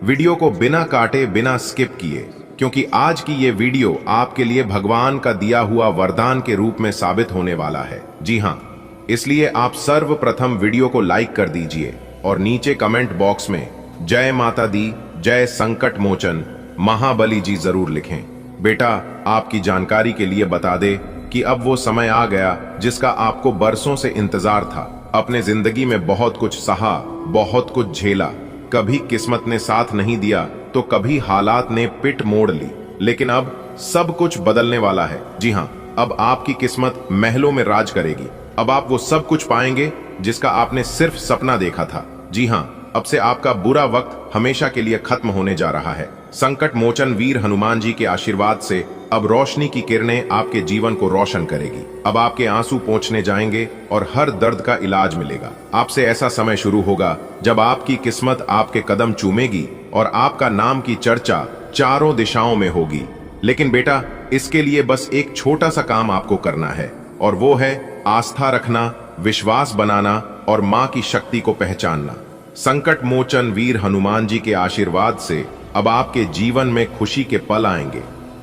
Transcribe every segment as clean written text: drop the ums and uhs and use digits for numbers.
Video को बिना काटे बिना स्किप किए, क्योंकि आज की ये वीडियो आपके लिए भगवान का दिया हुआ वरदान के रूप में साबित होने वाला है। जी हाँ, इसलिए आप सर्वप्रथम वीडियो को लाइक कर दीजिए और नीचे कमेंट बॉक्स में जय माता दी, जय संकट मोचन महाबली जी जरूर लिखें। बेटा, आपकी जानकारी के लिए बता दे कि अब वो समय आ गया जिसका आपको बरसों से इंतजार था। अपने जिंदगी में बहुत कुछ सहा, बहुत कुछ झेला, कभी किस्मत ने साथ नहीं दिया तो कभी हालात ने पिट मोड़ ली, लेकिन अब सब कुछ बदलने वाला है। जी हाँ, अब आपकी किस्मत महलों में राज करेगी। अब आप वो सब कुछ पाएंगे जिसका आपने सिर्फ सपना देखा था। जी हाँ, अब से आपका बुरा वक्त हमेशा के लिए खत्म होने जा रहा है। संकट मोचन वीर हनुमान जी के आशीर्वाद से अब रोशनी की किरणें आपके जीवन को रोशन करेगी। अब आपके आंसू पोंछने जाएंगे और हर दर्द का इलाज मिलेगा। आपसे ऐसा समय शुरू होगा जब आपकी किस्मत आपके कदम चूमेगी और आपका नाम की चर्चा चारों दिशाओं में होगी। लेकिन बेटा, इसके लिए बस एक छोटा सा काम आपको करना है, और वो है आस्था रखना, विश्वास बनाना और माँ की शक्ति को पहचानना। संकट मोचन वीर हनुमान जी के आशीर्वाद से अब आपके जीवन में खुशी के पल आएंगे।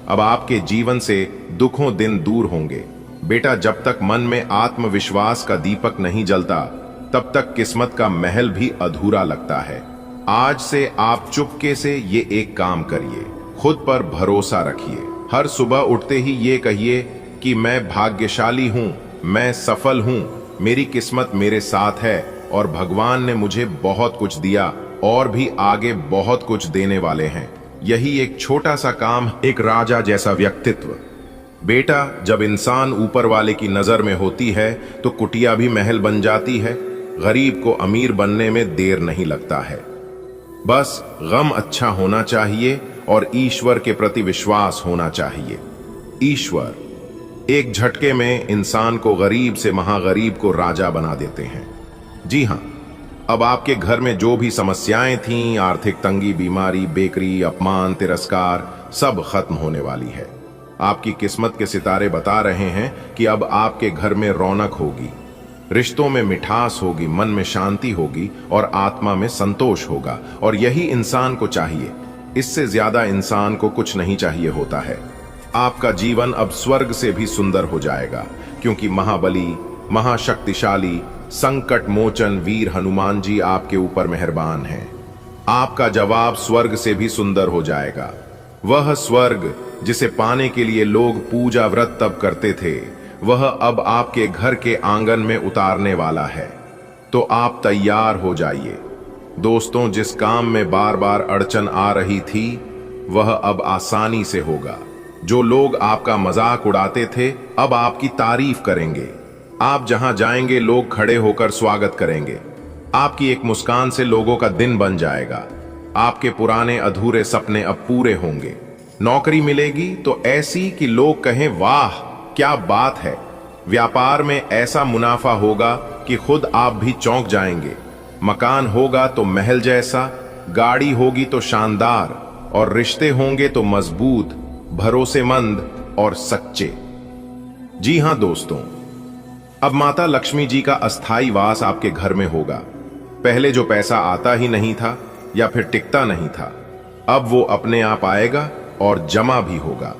अब आपके जीवन से दुखों दिन दूर होंगे। बेटा, जब तक मन में आत्मविश्वास का दीपक नहीं जलता तब तक किस्मत का महल भी अधूरा लगता है। आज से आप चुपके से ये एक काम करिए, खुद पर भरोसा रखिए। हर सुबह उठते ही ये कहिए कि मैं भाग्यशाली हूं, मैं सफल हूं, मेरी किस्मत मेरे साथ है और भगवान ने मुझे बहुत कुछ दिया और भी आगे बहुत कुछ देने वाले हैं। यही एक छोटा सा काम एक राजा जैसा व्यक्तित्व। बेटा, जब इंसान ऊपर वाले की नजर में होती है तो कुटिया भी महल बन जाती है। गरीब को अमीर बनने में देर नहीं लगता है। बस गम अच्छा होना चाहिए और ईश्वर के प्रति विश्वास होना चाहिए। ईश्वर एक झटके में इंसान को गरीब से महागरीब को राजा बना देते हैं। जी हाँ, अब आपके घर में जो भी समस्याएं थीं, आर्थिक तंगी, बीमारी, बेकरी, अपमान, तिरस्कार, सब खत्म होने वाली है। आपकी किस्मत के सितारे बता रहे हैं कि अब आपके घर में रौनक होगी, रिश्तों में मिठास होगी, मन में शांति होगी और आत्मा में संतोष होगा। और यही इंसान को चाहिए। इससे ज्यादा इंसान को कुछ नहीं चाहिए होता है। आपका जीवन अब स्वर्ग से भी सुंदर हो जाएगा, क्योंकि महाबली, महाशक्तिशाली, संकट मोचन वीर हनुमान जी आपके ऊपर मेहरबान हैं। आपका जवाब स्वर्ग से भी सुंदर हो जाएगा। वह स्वर्ग जिसे पाने के लिए लोग पूजा व्रत तब करते थे, वह अब आपके घर के आंगन में उतारने वाला है। तो आप तैयार हो जाइए। दोस्तों, जिस काम में बार बार अड़चन आ रही थी वह अब आसानी से होगा। जो लोग आपका मजाक उड़ाते थे अब आपकी तारीफ करेंगे। आप जहां जाएंगे लोग खड़े होकर स्वागत करेंगे। आपकी एक मुस्कान से लोगों का दिन बन जाएगा। आपके पुराने अधूरे सपने अब पूरे होंगे। नौकरी मिलेगी तो ऐसी कि लोग कहें, वाह क्या बात है। व्यापार में ऐसा मुनाफा होगा कि खुद आप भी चौंक जाएंगे। मकान होगा तो महल जैसा, गाड़ी होगी तो शानदार, और रिश्ते होंगे तो मजबूत, भरोसेमंद और सच्चे। जी हां दोस्तों, अब माता लक्ष्मी जी का अस्थाई वास आपके घर में होगा। पहले जो पैसा आता ही नहीं था या फिर टिकता नहीं था, अब वो अपने आप आएगा और जमा भी होगा।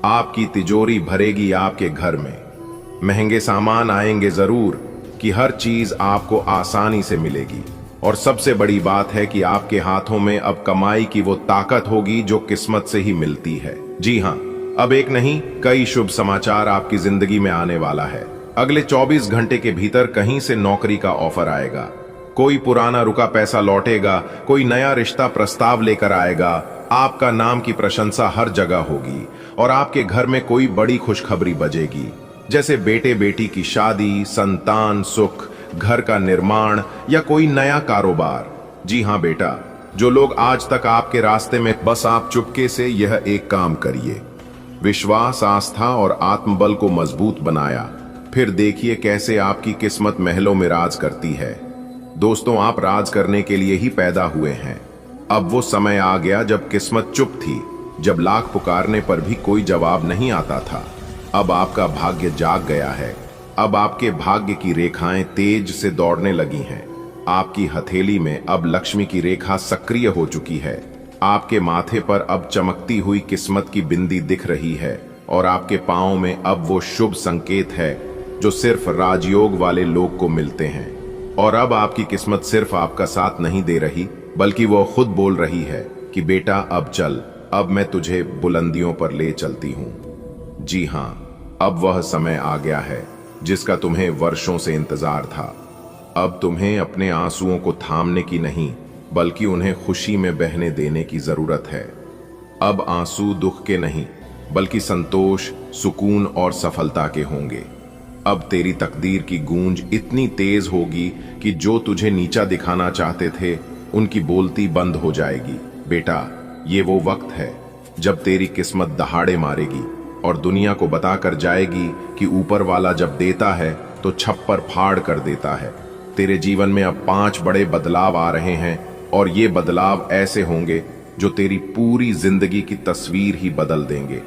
आपकी तिजोरी भरेगी आपके घर में। महंगे सामान आएंगे जरूर कि हर चीज आपको आसानी से मिलेगी। और सबसे बड़ी बात है कि आपके हाथों में अब कमाई की वो ताकत होगी जो किस्मत से ही मिलती है। जी हाँ, अब एक नहीं कई शुभ समाचार आपकी जिंदगी में आने वाला है। अगले 24 घंटे के भीतर कहीं से नौकरी का ऑफर आएगा। कोई पुराना रुका पैसा लौटेगा, कोई नया रिश्ता प्रस्ताव लेकर आएगा। आपका नाम की प्रशंसा हर जगह होगी और आपके घर में कोई बड़ी खुशखबरी बजेगी, जैसे बेटे बेटी की शादी, संतान सुख, घर का निर्माण या कोई नया कारोबार। जी हाँ बेटा, जो लोग आज तक आपके रास्ते में, बस आप चुपके से यह एक काम करिए। विश्वास, आस्था और आत्मबल को मजबूत बनाया, फिर देखिए कैसे आपकी किस्मत महलों में राज करती है। दोस्तों, आप राज करने के लिए ही पैदा हुए हैं। अब वो समय आ गया जब किस्मत चुप थी, जब लाख पुकारने पर भी कोई जवाब नहीं आता था। अब आपका भाग्य जाग गया है। अब आपके भाग्य की रेखाएं तेज से दौड़ने लगी हैं। आपकी हथेली में अब लक्ष्मी की रेखा सक्रिय हो चुकी है। आपके माथे पर अब चमकती हुई किस्मत की बिंदी दिख रही है और आपके पांव में अब वो शुभ संकेत है जो सिर्फ राजयोग वाले लोग को मिलते हैं। और अब आपकी किस्मत सिर्फ आपका साथ नहीं दे रही, बल्कि वो खुद बोल रही है कि बेटा अब चल, अब मैं तुझे बुलंदियों पर ले चलती हूँ। जी हाँ, अब वह समय आ गया है जिसका तुम्हें वर्षों से इंतजार था। अब तुम्हें अपने आंसुओं को थामने की नहीं, बल्कि उन्हें खुशी में बहने देने की जरूरत है। अब आंसू दुख के नहीं, बल्कि संतोष, सुकून और सफलता के होंगे। अब तेरी तकदीर की गूंज इतनी तेज होगी कि जो तुझे नीचा दिखाना चाहते थे उनकी बोलती बंद हो जाएगी। बेटा, ये वो वक्त है जब तेरी किस्मत दहाड़े मारेगी और दुनिया को बताकर जाएगी कि ऊपर वाला जब देता है तो छप्पर फाड़ कर देता है। तेरे जीवन में अब 5 बड़े बदलाव आ रहे हैं और ये बदलाव ऐसे होंगे जो तेरी पूरी जिंदगी की तस्वीर ही बदल देंगे।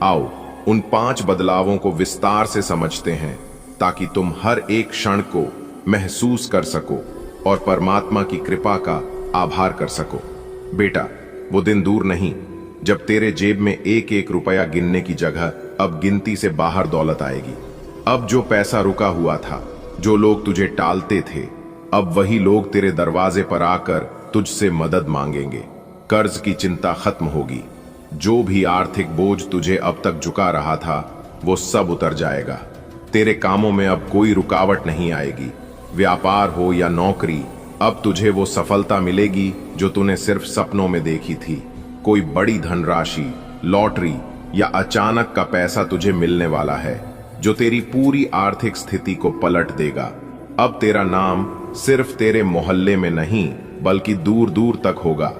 आओ उन 5 बदलावों को विस्तार से समझते हैं ताकि तुम हर एक क्षण को महसूस कर सको और परमात्मा की कृपा का आभार कर सको। बेटा, वो दिन दूर नहीं जब तेरे जेब में एक एक रुपया गिनने की जगह अब गिनती से बाहर दौलत आएगी। अब जो पैसा रुका हुआ था, जो लोग तुझे टालते थे, अब वही लोग तेरे दरवाजे पर आकर तुझसे मदद मांगेंगे। कर्ज की चिंता खत्म होगी। जो भी आर्थिक बोझ तुझे अब तक झुका रहा था वो सब उतर जाएगा। तेरे कामों में अब कोई रुकावट नहीं आएगी। व्यापार हो या नौकरी, अब तुझे वो सफलता मिलेगी जो तूने सिर्फ सपनों में देखी थी। कोई बड़ी धनराशि, लॉटरी या अचानक का पैसा तुझे मिलने वाला है जो तेरी पूरी आर्थिक स्थिति को पलट देगा। अब तेरा नाम सिर्फ तेरे मोहल्ले में नहीं बल्कि दूर दूर तक होगा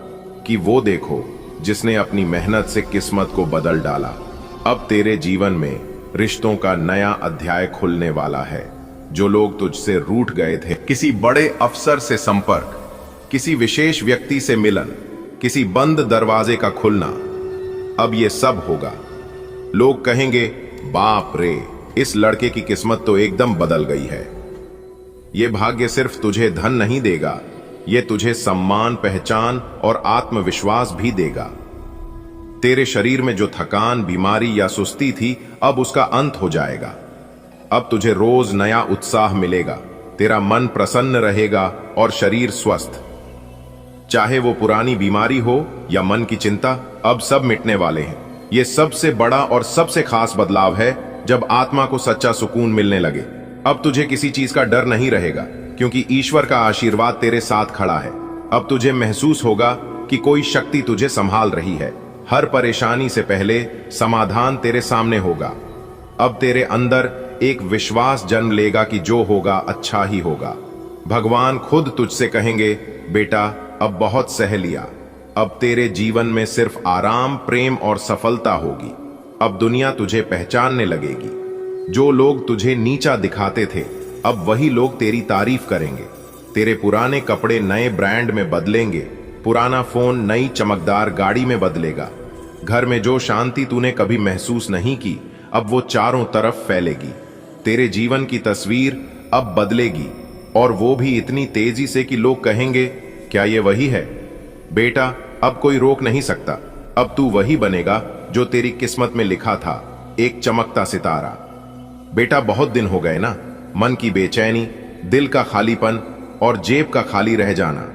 कि वो देखो जिसने अपनी मेहनत से किस्मत को बदल डाला। अब तेरे जीवन में रिश्तों का नया अध्याय खुलने वाला है। जो लोग तुझसे रूठ गए थे, किसी बड़े अफसर से संपर्क, किसी विशेष व्यक्ति से मिलन, किसी बंद दरवाजे का खुलना, अब ये सब होगा। लोग कहेंगे, बाप रे, इस लड़के की किस्मत तो एकदम बदल गई है। ये भाग्य सिर्फ तुझे धन नहीं देगा, ये तुझे सम्मान, पहचान और आत्मविश्वास भी देगा। तेरे शरीर में जो थकान, बीमारी या सुस्ती थी, अब उसका अंत हो जाएगा। अब तुझे रोज नया उत्साह मिलेगा। तेरा मन प्रसन्न रहेगा और शरीर स्वस्थ। चाहे वो पुरानी बीमारी हो या मन की चिंता, अब सब मिटने वाले हैं। ये सबसे बड़ा और सबसे खास बदलाव है जब आत्मा को सच्चा सुकून मिलने लगे। अब तुझे किसी चीज का डर नहीं रहेगा क्योंकि ईश्वर का आशीर्वाद तेरे साथ खड़ा है। अब तुझे महसूस होगा कि कोई शक्ति तुझे संभाल रही है। हर परेशानी से पहले समाधान तेरे सामने होगा। अब तेरे अंदर एक विश्वास जन्म लेगा कि जो होगा अच्छा ही होगा। भगवान खुद तुझसे कहेंगे, बेटा अब बहुत सह लिया। अब तेरे जीवन में सिर्फ आराम, प्रेम और सफलता होगी। अब दुनिया तुझे पहचानने लगेगी। जो लोग तुझे नीचा दिखाते थे, अब वही लोग तेरी तारीफ करेंगे। तेरे पुराने कपड़े नए ब्रांड में बदलेंगे, पुराना फोन नई चमकदार गाड़ी में बदलेगा। घर में जो शांति तूने कभी महसूस नहीं की, अब वो चारों तरफ फैलेगी। तेरे जीवन की तस्वीर अब बदलेगी और वो भी इतनी तेजी से कि लोग कहेंगे, क्या ये वही है? बेटा, अब कोई रोक नहीं सकता। अब तू वही बनेगा जो तेरी किस्मत में लिखा था, एक चमकता सितारा। बेटा, बहुत दिन हो गए ना, मन की बेचैनी, दिल का खालीपन और जेब का खाली रह जाना,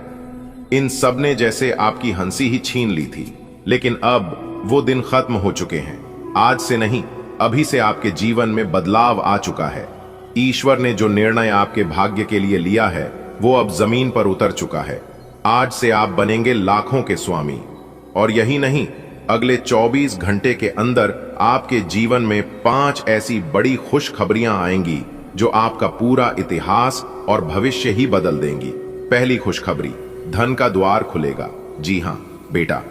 इन सब ने जैसे आपकी हंसी ही छीन ली थी। लेकिन अब वो दिन खत्म हो चुके हैं। आज से नहीं, अभी से आपके जीवन में बदलाव आ चुका है। ईश्वर ने जो निर्णय आपके भाग्य के लिए लिया है वो अब जमीन पर उतर चुका है। आज से आप बनेंगे लाखों के स्वामी। और यही नहीं, अगले 24 घंटे के अंदर आपके जीवन में 5 ऐसी बड़ी खुशखबरियां आएंगी जो आपका पूरा इतिहास और भविष्य ही बदल देंगी। पहली खुशखबरी, धन का द्वार खुलेगा। जी हां बेटा,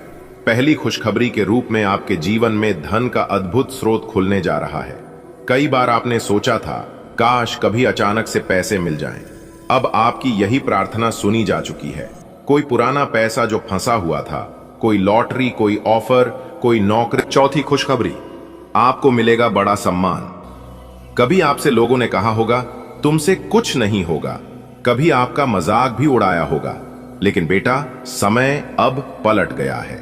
पहली खुशखबरी के रूप में आपके जीवन में धन का अद्भुत स्रोत खुलने जा रहा है। कई बार आपने सोचा था, काश कभी अचानक से पैसे मिल जाएं। अब आपकी यही प्रार्थना सुनी जा चुकी है। कोई पुराना पैसा जो फंसा हुआ था, कोई लॉटरी, कोई ऑफर, कोई नौकरी। चौथी खुशखबरी, आपको मिलेगा बड़ा सम्मान। कभी आपसे लोगों ने कहा होगा, तुमसे कुछ नहीं होगा। कभी आपका मजाक भी उड़ाया होगा। लेकिन बेटा, समय अब पलट गया है।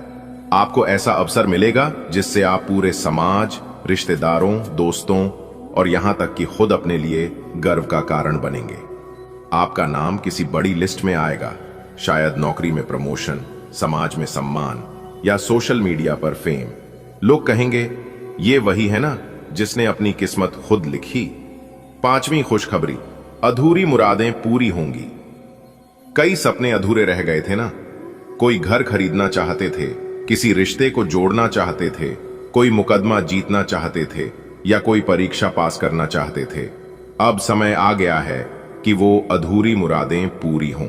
आपको ऐसा अवसर मिलेगा जिससे आप पूरे समाज, रिश्तेदारों, दोस्तों और यहां तक कि खुद अपने लिए गर्व का कारण बनेंगे। आपका नाम किसी बड़ी लिस्ट में आएगा, शायद नौकरी में प्रमोशन, समाज में सम्मान या सोशल मीडिया पर फेम। लोग कहेंगे, ये वही है ना जिसने अपनी किस्मत खुद लिखी। पांचवी खुशखबरी, अधूरी मुरादें पूरी होंगी। कई सपने अधूरे रह गए थे ना। कोई घर खरीदना चाहते थे, किसी रिश्ते को जोड़ना चाहते थे, कोई मुकदमा जीतना चाहते थे या कोई परीक्षा पास करना चाहते थे। अब समय आ गया है कि वो अधूरी मुरादें पूरी हों।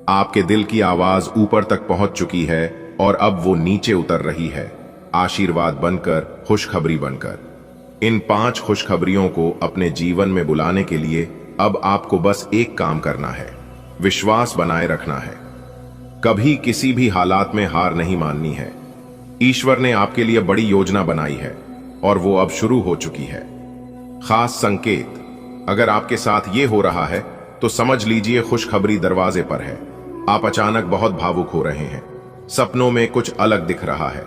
आपके दिल की आवाज ऊपर तक पहुंच चुकी है और अब वो नीचे उतर रही है, आशीर्वाद बनकर, खुशखबरी बनकर। इन 5 खुशखबरियों को अपने जीवन में बुलाने के लिए अब आपको बस एक काम करना है, विश्वास बनाए रखना है। कभी किसी भी हालात में हार नहीं माननी है। ईश्वर ने आपके लिए बड़ी योजना बनाई है और वो अब शुरू हो चुकी है। खास संकेत, अगर आपके साथ ये हो रहा है तो समझ लीजिए खुशखबरी दरवाजे पर है। आप अचानक बहुत भावुक हो रहे हैं, सपनों में कुछ अलग दिख रहा है।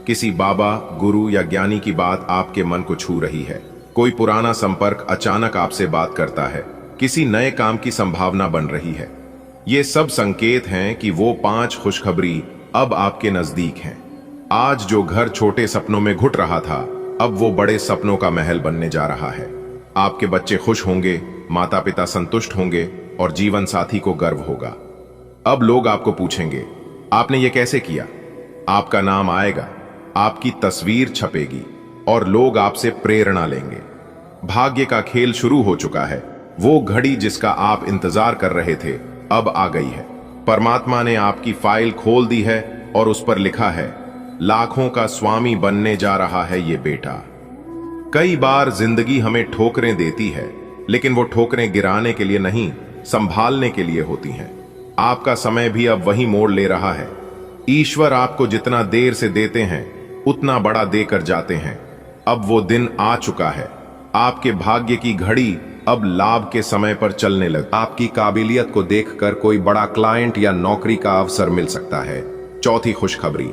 किसी बाबा, गुरु या ज्ञानी की बात आपके मन को छू रही है। कोई पुराना संपर्क अचानक आपसे बात करता है, किसी नए काम की संभावना बन रही है। ये सब संकेत हैं कि वो 5 खुशखबरी अब आपके नजदीक हैं। आज जो घर छोटे सपनों में घुट रहा था, अब वो बड़े सपनों का महल बनने जा रहा है। आपके बच्चे खुश होंगे, माता पिता संतुष्ट होंगे और जीवन साथी को गर्व होगा। अब लोग आपको पूछेंगे, आपने ये कैसे किया? आपका नाम आएगा, आपकी तस्वीर छपेगी और लोग आपसे प्रेरणा लेंगे। भाग्य का खेल शुरू हो चुका है। वो घड़ी जिसका आप इंतजार कर रहे थे अब आ गई है। परमात्मा ने आपकी फाइल खोल दी है और उस पर लिखा है, लाखों का स्वामी बनने जा रहा है ये बेटा। कई बार जिंदगी हमें ठोकरें देती है, लेकिन वो ठोकरें गिराने के लिए नहीं, संभालने के लिए होती हैं। आपका समय भी अब वही मोड़ ले रहा है। ईश्वर आपको जितना देर से देते हैं उतना बड़ा देकर जाते हैं। अब वो दिन आ चुका है। आपके भाग्य की घड़ी अब लाभ के समय पर चलने लग। आपकी काबिलियत को देखकर कोई बड़ा क्लाइंट या नौकरी का अवसर मिल सकता है। चौथी खुशखबरी,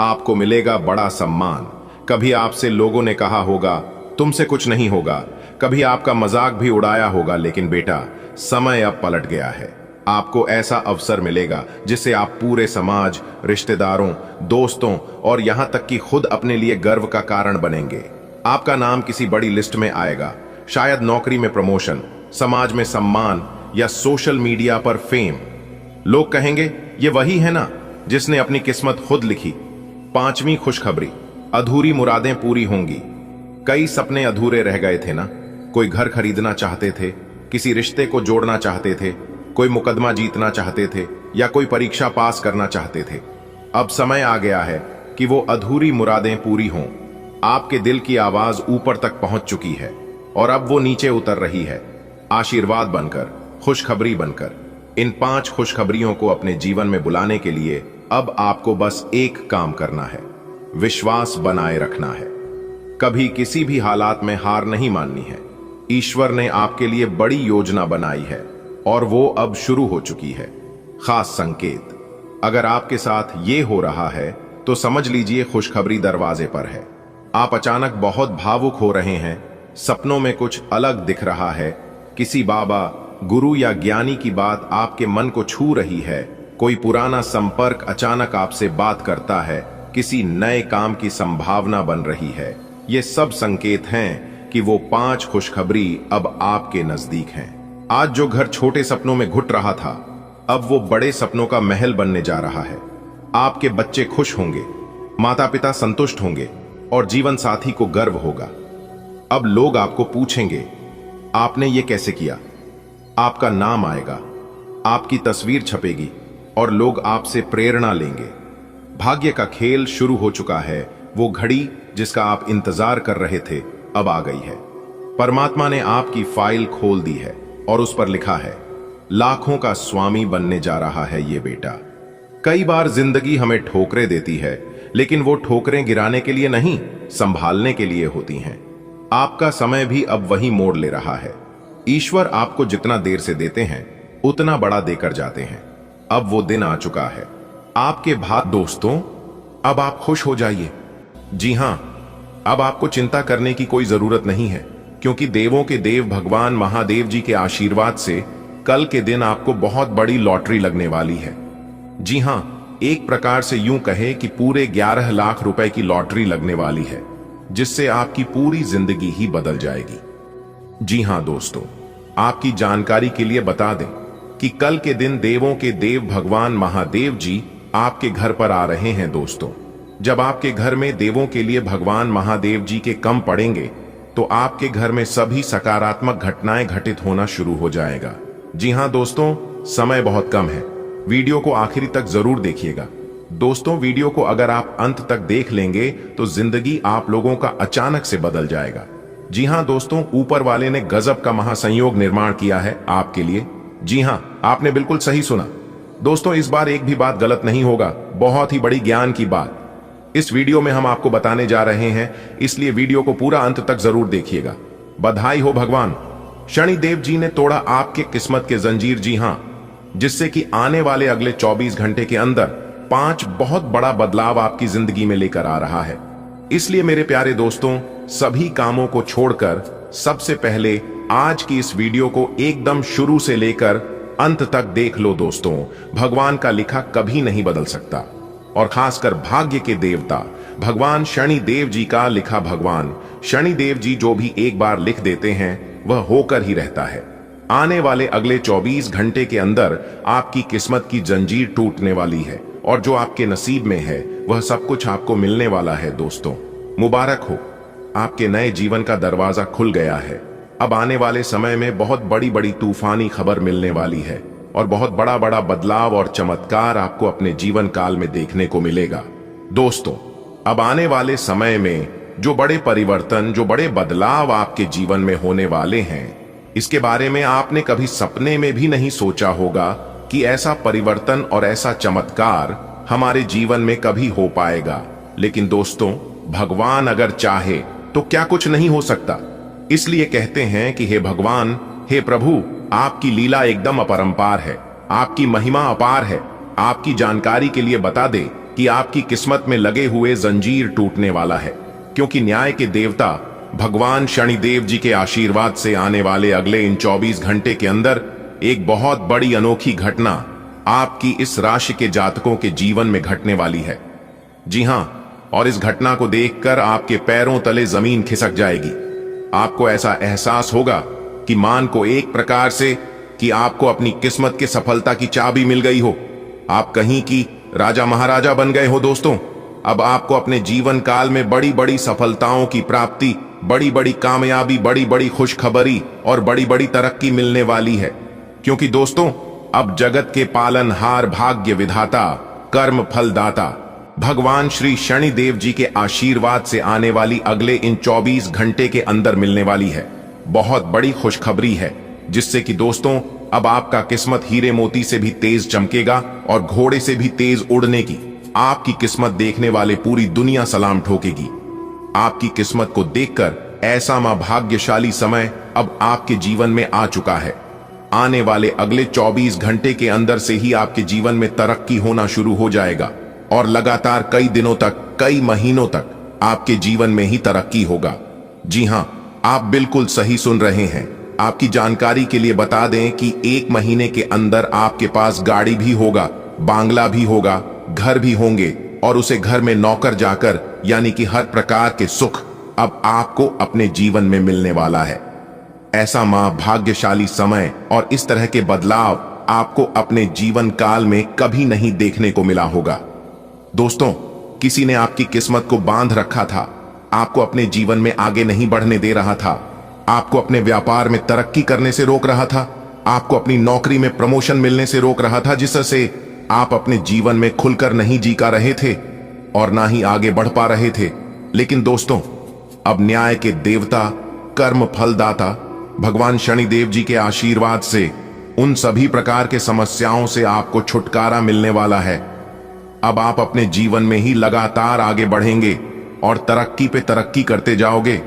आपको मिलेगा बड़ा सम्मान। कभी आपसे लोगों ने कहा होगा, तुमसे कुछ नहीं होगा। कभी आपका मजाक भी उड़ाया होगा, लेकिन बेटा समय अब पलट गया है। आपको ऐसा अवसर मिलेगा जिससे आप पूरे समाज, रिश्तेदारों, दोस्तों और यहां तक कि खुद अपने लिए गर्व का कारण बनेंगे। आपका नाम किसी बड़ी लिस्ट में आएगा, शायद नौकरी में प्रमोशन, समाज में सम्मान या सोशल मीडिया पर फेम। लोग कहेंगे, ये वही है ना जिसने अपनी किस्मत खुद लिखी। पांचवी खुशखबरी, अधूरी मुरादें पूरी होंगी। कई सपने अधूरे रह गए थे ना। कोई घर खरीदना चाहते थे, किसी रिश्ते को जोड़ना चाहते थे, कोई मुकदमा जीतना चाहते थे या कोई परीक्षा पास करना चाहते थे। अब समय आ गया है कि वो अधूरी मुरादें पूरी हों। आपके दिल की आवाज ऊपर तक पहुंच चुकी है और अब वो नीचे उतर रही है, आशीर्वाद बनकर, खुशखबरी बनकर। इन 5 खुशखबरियों को अपने जीवन में बुलाने के लिए अब आपको बस एक काम करना है, विश्वास बनाए रखना है। कभी किसी भी हालात में हार नहीं माननी है। ईश्वर ने आपके लिए बड़ी योजना बनाई है और वो अब शुरू हो चुकी है। खास संकेत, अगर आपके साथ ये हो रहा है तो समझ लीजिए खुशखबरी दरवाजे पर है। आप अचानक बहुत भावुक हो रहे हैं, सपनों में कुछ अलग दिख रहा है। किसी बाबा, गुरु या ज्ञानी की बात आपके मन को छू रही है। कोई पुराना संपर्क अचानक आपसे बात करता है, किसी नए काम की संभावना बन रही है। ये सब संकेत हैं कि वो 5 खुशखबरी अब आपके नजदीक हैं। आज जो घर छोटे सपनों में घुट रहा था, अब वो बड़े सपनों का महल बनने जा रहा है। आपके बच्चे खुश होंगे, माता पिता संतुष्ट होंगे और जीवन साथी को गर्व होगा। अब लोग आपको पूछेंगे, आपने ये कैसे किया? आपका नाम आएगा, आपकी तस्वीर छपेगी और लोग आपसे प्रेरणा लेंगे। भाग्य का खेल शुरू हो चुका है। वो घड़ी जिसका आप इंतजार कर रहे थे अब आ गई है। परमात्मा ने आपकी फाइल खोल दी है और उस पर लिखा है, लाखों का स्वामी बनने जा रहा है ये बेटा। कई बार जिंदगी हमें ठोकरें देती है, लेकिन वो ठोकरें गिराने के लिए नहीं, संभालने के लिए होती हैं। आपका समय भी अब वही मोड़ ले रहा है। ईश्वर आपको जितना देर से देते हैं उतना बड़ा देकर जाते हैं। अब वो दिन आ चुका है। आपके दोस्तों, अब आप खुश हो जाइए। जी हां, अब आपको चिंता करने की कोई जरूरत नहीं है, क्योंकि देवों के देव भगवान महादेव जी के आशीर्वाद से कल के दिन आपको बहुत बड़ी लॉटरी लगने वाली है। जी हां, एक प्रकार से यूं कहे कि पूरे 11 लाख रुपए की लॉटरी लगने वाली है, जिससे आपकी पूरी जिंदगी ही बदल जाएगी। जी हां दोस्तों, आपकी जानकारी के लिए बता दें कि कल के दिन देवों के देव भगवान महादेव जी आपके घर पर आ रहे हैं। दोस्तों, जब आपके घर में देवों के लिए भगवान महादेव जी के कम पड़ेंगे तो आपके घर में सभी सकारात्मक घटनाएं घटित होना शुरू हो जाएगा। जी हां दोस्तों, समय बहुत कम है, वीडियो को आखिरी तक जरूर देखिएगा। दोस्तों, वीडियो को अगर आप अंत तक देख लेंगे तो जिंदगी आप लोगों का अचानक से बदल जाएगा। जी हां दोस्तों, ऊपर वाले ने गजब का महासंयोग निर्माण किया है आपके लिए। जी हां, आपने बिल्कुल सही सुना। दोस्तों, इस बार एक भी बात गलत नहीं होगा, बहुत ही बड़ी ज्ञान की बात इस वीडियो में हम आपको बताने जा रहे हैं, इसलिए वीडियो को पूरा अंत तक जरूर देखिएगा। बधाई हो भगवान शनिदेव जी ने तोड़ा आपके किस्मत के जंजीर। जी हां, जिससे कि आने वाले अगले 24 घंटे के अंदर 5 बहुत बड़ा बदलाव आपकी जिंदगी में लेकर आ रहा है। इसलिए मेरे प्यारे दोस्तों, सभी कामों को छोड़कर सबसे पहले आज की इस वीडियो को एकदम शुरू से लेकर अंत तक देख लो। दोस्तों, भगवान का लिखा कभी नहीं बदल सकता, और खासकर भाग्य के देवता भगवान शनिदेव जी का लिखा भगवान शनिदेव जी जो भी एक बार लिख देते हैं वह होकर ही रहता है। आने वाले अगले 24 घंटे के अंदर आपकी किस्मत की जंजीर टूटने वाली है, और जो आपके नसीब में है वह सब कुछ आपको मिलने वाला है। दोस्तों, मुबारक हो, आपके नए जीवन का दरवाजा खुल गया है। अब आने वाले समय में बहुत बड़ी बड़ी तूफानी खबर मिलने वाली है, और बहुत बड़ा बड़ा बदलाव और चमत्कार आपको अपने जीवन काल में देखने को मिलेगा। दोस्तों, अब आने वाले समय में जो बड़े परिवर्तन, जो बड़े बदलाव आपके जीवन में होने वाले हैं, इसके बारे में आपने कभी सपने में भी नहीं सोचा होगा कि ऐसा परिवर्तन और ऐसा चमत्कार हमारे जीवन में कभी हो पाएगा। लेकिन दोस्तों, भगवान अगर चाहे तो क्या कुछ नहीं हो सकता। इसलिए कहते हैं कि हे भगवान, हे प्रभु, आपकी लीला एकदम अपरंपार है, आपकी महिमा अपार है। आपकी जानकारी के लिए बता दे कि आपकी किस्मत में लगे हुए जंजीर टूटने वाला है, क्योंकि न्याय के देवता भगवान शनिदेव जी के आशीर्वाद से आने वाले अगले इन 24 घंटे के अंदर एक बहुत बड़ी अनोखी घटना आपकी इस राशि के जातकों के जीवन में घटने वाली है। जी हां, और इस घटना को देखकर आपके पैरों तले जमीन खिसक जाएगी। आपको ऐसा एहसास होगा कि मान को एक प्रकार से कि आपको अपनी किस्मत के सफलता की चाबी मिल गई हो, आप कहीं की राजा महाराजा बन गए हो। दोस्तों, अब आपको अपने जीवन काल में बड़ी बड़ी सफलताओं की प्राप्ति, बड़ी बड़ी कामयाबी, बड़ी बड़ी खुशखबरी और बड़ी बड़ी तरक्की मिलने वाली है, क्योंकि दोस्तों, अब जगत के पालनहार, भाग्य विधाता, कर्म फलदाता भगवान श्री शनिदेव जी के आशीर्वाद से आने वाली अगले इन 24 घंटे के अंदर मिलने वाली है बहुत बड़ी खुशखबरी है, जिससे कि दोस्तों, अब आपका किस्मत हीरे मोती से भी तेज चमकेगा और घोड़े से भी तेज उड़ने की आपकी किस्मत देखने वाले पूरी दुनिया सलाम ठोकेगी। आपकी किस्मत को देखकर ऐसा भाग्यशाली समय अब आपके जीवन में आ चुका है। आने वाले अगले 24 घंटे के अंदर से ही आपके जीवन में तरक्की होना शुरू हो जाएगा, और लगातार कई दिनों तक, कई महीनों तक आपके जीवन में ही तरक्की होगा। जी हां, आप बिल्कुल सही सुन रहे हैं। आपकी जानकारी के लिए बता दें कि 1 महीने के अंदर आपके पास गाड़ी भी होगा, बांग्ला भी होगा, घर भी होंगे, और उसे घर में नौकर जाकर, यानी कि हर प्रकार के सुख अब आपको अपने जीवन में मिलने वाला है। ऐसा भाग्यशाली समय और इस तरह के बदलाव आपको अपने जीवन काल में कभी नहीं देखने को मिला होगा। दोस्तों, किसी ने आपकी किस्मत को बांध रखा था, आपको अपने जीवन में आगे नहीं बढ़ने दे रहा था, आपको अपने व्यापार में तरक्की करने से रोक रहा था, आपको अपनी नौकरी में प्रमोशन मिलने से रोक रहा था, जिससे आप अपने जीवन में खुलकर नहीं जी का रहे थे और ना ही आगे बढ़ पा रहे थे। लेकिन दोस्तों, अब न्याय के देवता, कर्म फलदाता भगवान शनिदेव जी के आशीर्वाद से उन सभी प्रकार के समस्याओं से आपको छुटकारा मिलने वाला है। अब आप अपने जीवन में ही लगातार आगे बढ़ेंगे और तरक्की पे तरक्की करते जाओगे।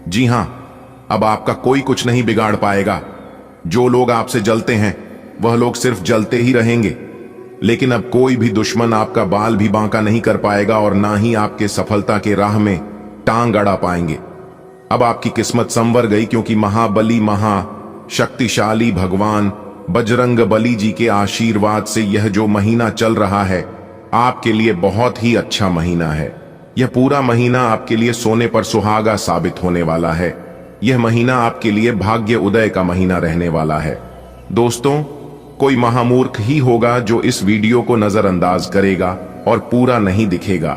जी हां, अब आपका कोई कुछ नहीं बिगाड़ पाएगा। जो लोग आपसे जलते हैं वह लोग सिर्फ जलते ही रहेंगे, लेकिन अब कोई भी दुश्मन आपका बाल भी बांका नहीं कर पाएगा और ना ही आपके सफलता के राह में टांग अड़ा पाएंगे। अब आपकी किस्मत संवर गई, क्योंकि महाबली महाशक्तिशाली भगवान बजरंग बली जी के आशीर्वाद से यह जो महीना चल रहा है आपके लिए बहुत ही अच्छा महीना है। यह पूरा महीना आपके लिए सोने पर सुहागा साबित होने वाला है। यह महीना आपके लिए भाग्य उदय का महीना रहने वाला है। दोस्तों, कोई महामूर्ख ही होगा जो इस वीडियो को नजरअंदाज करेगा और पूरा नहीं दिखेगा,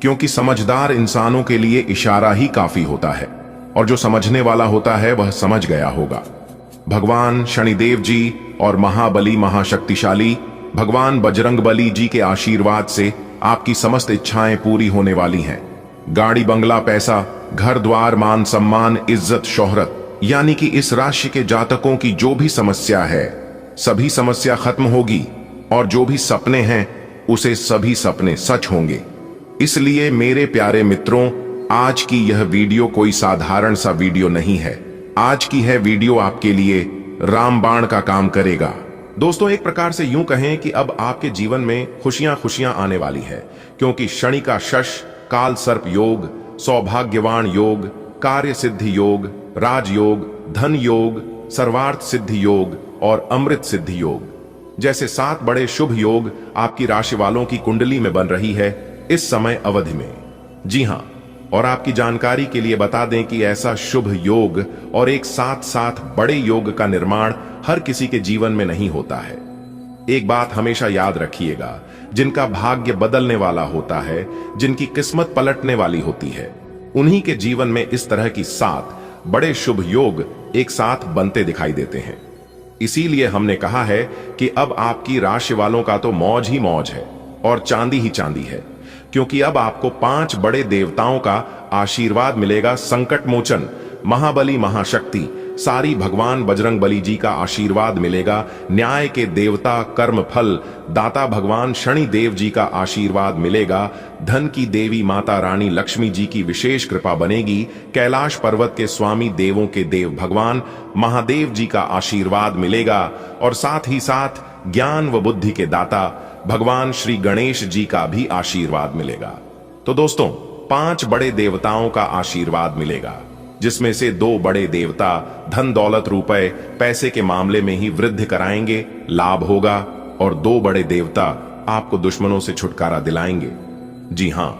क्योंकि समझदार इंसानों के लिए इशारा ही काफी होता है और जो समझने वाला होता है वह समझ गया होगा। भगवान शनिदेव जी और महाबली महाशक्तिशाली भगवान बजरंगबली जी के आशीर्वाद से आपकी समस्त इच्छाएं पूरी होने वाली हैं। गाड़ी बंगला, पैसा, घर द्वार, मान सम्मान, इज्जत, शोहरत, यानी कि इस राशि के जातकों की जो भी समस्या है सभी समस्या खत्म होगी और जो भी सपने हैं उसे सभी सपने सच होंगे। इसलिए मेरे प्यारे मित्रों, आज की यह वीडियो कोई साधारण सा वीडियो नहीं है। आज की है वीडियो आपके लिए रामबाण का काम करेगा। दोस्तों, एक प्रकार से यूं कहें कि अब आपके जीवन में खुशियां खुशियां आने वाली है, क्योंकि शनि का शश, काल सर्प योग, सौभाग्यवान योग, कार्य सिद्धि योग, राजयोग, धन योग, सर्वार्थ सिद्धि योग और अमृत सिद्धि योग जैसे 7 बड़े शुभ योग आपकी राशि वालों की कुंडली में बन रही है इस समय अवधि में। जी हां, और आपकी जानकारी के लिए बता दें कि ऐसा शुभ योग और एक साथ साथ बड़े योग का निर्माण हर किसी के जीवन में नहीं होता है। एक बात हमेशा याद रखिएगा, जिनका भाग्य बदलने वाला होता है, जिनकी किस्मत पलटने वाली होती है, उन्हीं के जीवन में इस तरह की 7 बड़े शुभ योग एक साथ बनते दिखाई देते हैं। इसीलिए हमने कहा है कि अब आपकी राशि वालों का तो मौज ही मौज है और चांदी ही चांदी है, क्योंकि अब आपको 5 बड़े देवताओं का आशीर्वाद मिलेगा। संकट मोचन महाबली महाशक्ति सारी भगवान बजरंग बली जी का आशीर्वाद मिलेगा। न्याय के देवता कर्म फल दाता भगवान शनि देव जी का आशीर्वाद मिलेगा। धन की देवी माता रानी लक्ष्मी जी की विशेष कृपा बनेगी। कैलाश पर्वत के स्वामी देवों के देव भगवान महादेव जी का आशीर्वाद मिलेगा और साथ ही साथ ज्ञान व बुद्धि के दाता भगवान श्री गणेश जी का भी आशीर्वाद मिलेगा। तो दोस्तों, 5 बड़े देवताओं का आशीर्वाद मिलेगा, जिसमें से 2 बड़े देवता धन दौलत रुपए पैसे के मामले में ही वृद्धि कराएंगे, लाभ होगा, और 2 बड़े देवता आपको दुश्मनों से छुटकारा दिलाएंगे। जी हां,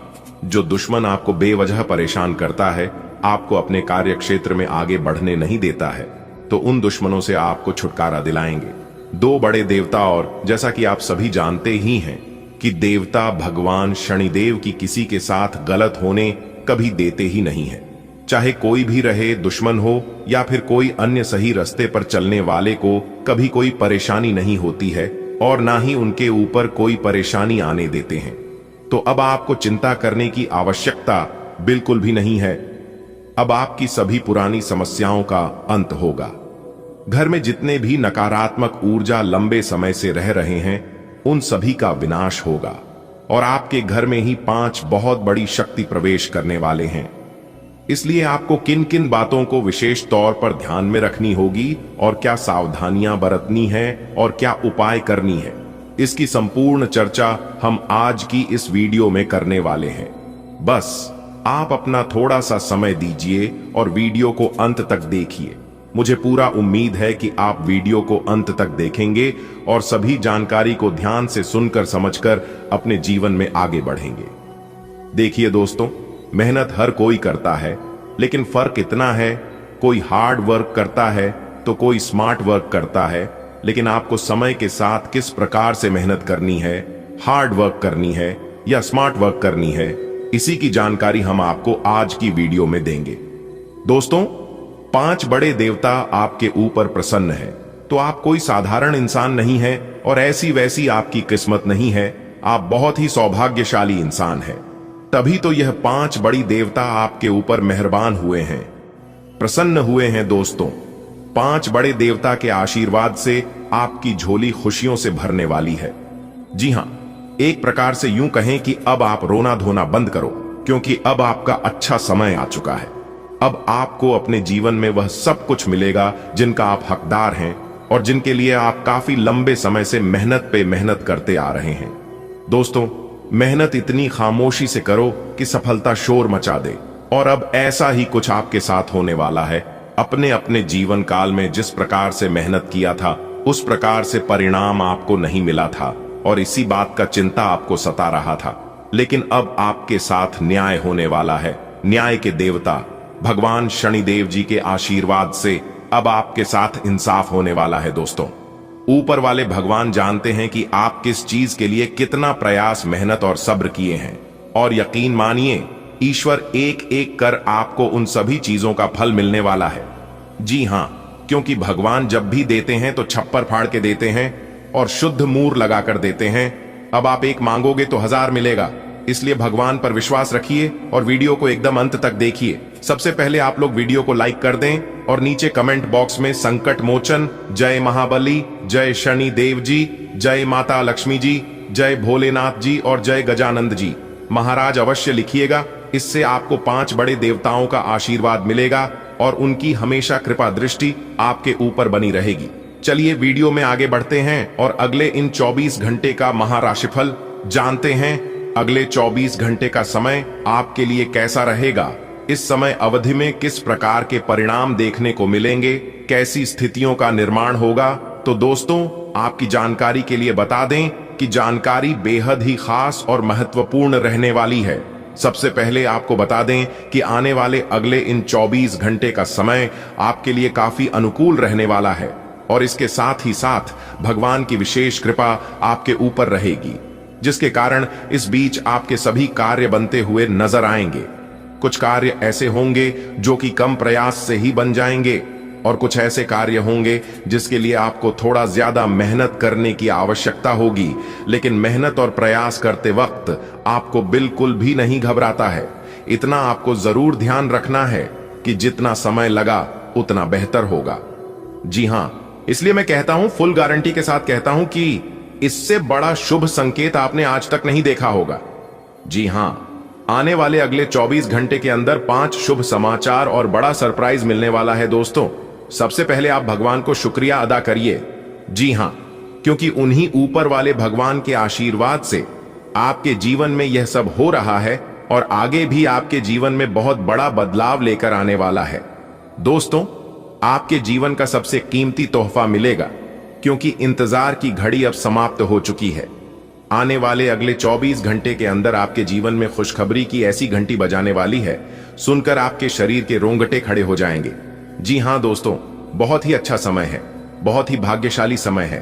जो दुश्मन आपको बेवजह परेशान करता है, आपको अपने कार्य क्षेत्र में आगे बढ़ने नहीं देता है, तो उन दुश्मनों से आपको छुटकारा दिलाएंगे 2 बड़े देवता। और जैसा कि आप सभी जानते ही हैं कि देवता भगवान शनिदेव की किसी के साथ गलत होने कभी देते ही नहीं है। चाहे कोई भी रहे, दुश्मन हो या फिर कोई अन्य सही रास्ते पर चलने वाले को कभी कोई परेशानी नहीं होती है और ना ही उनके ऊपर कोई परेशानी आने देते हैं। तो अब आपको चिंता करने की आवश्यकता बिल्कुल भी नहीं है। अब आपकी सभी पुरानी समस्याओं का अंत होगा। घर में जितने भी नकारात्मक ऊर्जा लंबे समय से रह रहे हैं, उन सभी का विनाश होगा और आपके घर में ही 5 बहुत बड़ी शक्ति प्रवेश करने वाले हैं। इसलिए आपको किन किन बातों को विशेष तौर पर ध्यान में रखनी होगी और क्या सावधानियां बरतनी है और क्या उपाय करनी है, इसकी संपूर्ण चर्चा हम आज की इस वीडियो में करने वाले हैं। बस आप अपना थोड़ा सा समय दीजिए और वीडियो को अंत तक देखिए। मुझे पूरा उम्मीद है कि आप वीडियो को अंत तक देखेंगे और सभी जानकारी को ध्यान से सुनकर समझकर अपने जीवन में आगे बढ़ेंगे। देखिए दोस्तों, मेहनत हर कोई करता है, लेकिन फर्क इतना है, कोई हार्ड वर्क करता है तो कोई स्मार्ट वर्क करता है। लेकिन आपको समय के साथ किस प्रकार से मेहनत करनी है, हार्ड वर्क करनी है या स्मार्ट वर्क करनी है, इसी की जानकारी हम आपको आज की वीडियो में देंगे। दोस्तों, 5 बड़े देवता आपके ऊपर प्रसन्न है, तो आप कोई साधारण इंसान नहीं है और ऐसी वैसी आपकी किस्मत नहीं है। आप बहुत ही सौभाग्यशाली इंसान हैं। तभी तो यह 5 बड़ी देवता आपके ऊपर मेहरबान हुए हैं, प्रसन्न हुए हैं। दोस्तों, 5 बड़े देवता के आशीर्वाद से आपकी झोली खुशियों से भरने वाली है। जी हां, एक प्रकार से यूं कहें कि अब आप रोना धोना बंद करो, क्योंकि अब आपका अच्छा समय आ चुका है। अब आपको अपने जीवन में वह सब कुछ मिलेगा जिनका आप हकदार हैं और जिनके लिए आप काफी लंबे समय से मेहनत पे मेहनत करते आ रहे हैं। दोस्तों, मेहनत इतनी खामोशी से करो कि सफलता शोर मचा दे। और अब ऐसा ही कुछ आपके साथ होने वाला है। अपने अपने जीवन काल में जिस प्रकार से मेहनत किया था उस प्रकार से परिणाम आपको नहीं मिला था और इसी बात का चिंता आपको सता रहा था। लेकिन अब आपके साथ न्याय होने वाला है। न्याय के देवता भगवान शनिदेव जी के आशीर्वाद से अब आपके साथ इंसाफ होने वाला है। दोस्तों, ऊपर वाले भगवान जानते हैं कि आप किस चीज के लिए कितना प्रयास, मेहनत और सब्र किए हैं, और यकीन मानिए ईश्वर एक एक कर आपको उन सभी चीजों का फल मिलने वाला है। जी हां, क्योंकि भगवान जब भी देते हैं तो छप्पर फाड़ के देते हैं और शुद्ध मूर लगाकर देते हैं। अब आप एक मांगोगे तो 1000 मिलेगा, इसलिए भगवान पर विश्वास रखिए और वीडियो को एकदम अंत तक देखिए। सबसे पहले आप लोग वीडियो को लाइक कर दें और नीचे कमेंट बॉक्स में संकट मोचन, जय महाबली, जय शनि देव जी, जय माता लक्ष्मी जी, जय भोलेनाथ जी और जय गजानंद जी महाराज अवश्य लिखिएगा। इससे आपको 5 बड़े देवताओं का आशीर्वाद मिलेगा और उनकी हमेशा कृपा दृष्टि आपके ऊपर बनी रहेगी। चलिए वीडियो में आगे बढ़ते हैं और अगले इन 24 घंटे का महाराशिफल जानते हैं। अगले 24 घंटे का समय आपके लिए कैसा रहेगा, इस समय अवधि में किस प्रकार के परिणाम देखने को मिलेंगे, कैसी स्थितियों का निर्माण होगा। तो दोस्तों, आपकी जानकारी के लिए बता दें कि जानकारी बेहद ही खास और महत्वपूर्ण रहने वाली है। सबसे पहले आपको बता दें कि आने वाले अगले इन 24 घंटे का समय आपके लिए काफी अनुकूल रहने वाला है और इसके साथ ही साथ भगवान की विशेष कृपा आपके ऊपर रहेगी, जिसके कारण इस बीच आपके सभी कार्य बनते हुए नजर आएंगे। कुछ कार्य ऐसे होंगे जो कि कम प्रयास से ही बन जाएंगे और कुछ ऐसे कार्य होंगे जिसके लिए आपको थोड़ा ज्यादा मेहनत करने की आवश्यकता होगी। लेकिन मेहनत और प्रयास करते वक्त आपको बिल्कुल भी नहीं घबराता है। इतना आपको जरूर ध्यान रखना है कि जितना समय लगा उतना बेहतर होगा। जी हां, इसलिए मैं कहता हूं, फुल गारंटी के साथ कहता हूं कि इससे बड़ा शुभ संकेत आपने आज तक नहीं देखा होगा। जी हां, आने वाले अगले 24 घंटे के अंदर 5 शुभ समाचार और बड़ा सरप्राइज मिलने वाला है। दोस्तों, सबसे पहले आप भगवान को शुक्रिया अदा करिए। जी हां, क्योंकि उन्हीं ऊपर वाले भगवान के आशीर्वाद से आपके जीवन में यह सब हो रहा है और आगे भी आपके जीवन में बहुत बड़ा बदलाव लेकर आने वाला है। दोस्तों, आपके जीवन का सबसे कीमती तोहफा मिलेगा, क्योंकि इंतजार की घड़ी अब समाप्त हो चुकी है। आने वाले अगले 24 घंटे के अंदर आपके जीवन में खुशखबरी की ऐसी घंटी बजाने वाली है, सुनकर आपके शरीर के रोंगटे खड़े हो जाएंगे। जी हां दोस्तों, बहुत ही अच्छा समय है, बहुत ही भाग्यशाली समय है।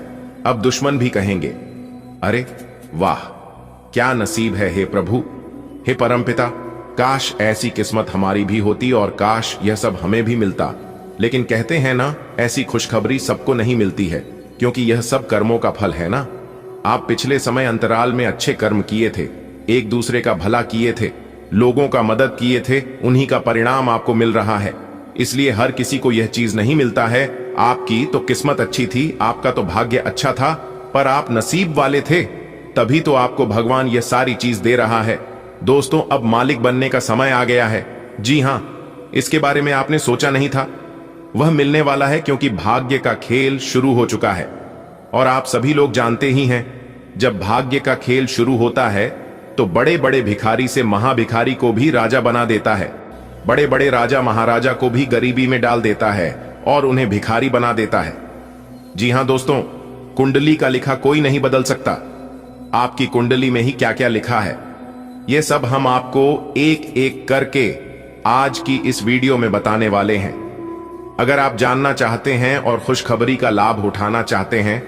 अब दुश्मन भी कहेंगे, अरे वाह, क्या नसीब है हे प्रभु, हे परमपिता, काश ऐसी किस्मत हमारी भी होती और काश यह सब हमें भी मिलता। लेकिन कहते हैं ना, ऐसी खुशखबरी सबको नहीं मिलती है, क्योंकि यह सब कर्मों का फल है ना। आप पिछले समय अंतराल में अच्छे कर्म किए थे, एक दूसरे का भला किए थे, लोगों का मदद किए थे, उन्हीं का परिणाम आपको मिल रहा है। इसलिए हर किसी को यह चीज नहीं मिलता है। आपकी तो किस्मत अच्छी थी, आपका तो भाग्य अच्छा था, पर आप नसीब वाले थे, तभी तो आपको भगवान यह सारी चीज दे रहा है। दोस्तों, अब मालिक बनने का समय आ गया है। जी हां, इसके बारे में आपने सोचा नहीं था, वह मिलने वाला है, क्योंकि भाग्य का खेल शुरू हो चुका है। और आप सभी लोग जानते ही हैं, जब भाग्य का खेल शुरू होता है तो बड़े बड़े भिखारी से महाभिखारी को भी राजा बना देता है, बड़े बड़े राजा महाराजा को भी गरीबी में डाल देता है और उन्हें भिखारी बना देता है। जी हां दोस्तों, कुंडली का लिखा कोई नहीं बदल सकता। आपकी कुंडली में ही क्या क्या लिखा है, यह सब हम आपको एक एक करके आज की इस वीडियो में बताने वाले हैं। अगर आप जानना चाहते हैं और खुशखबरी का लाभ उठाना चाहते हैं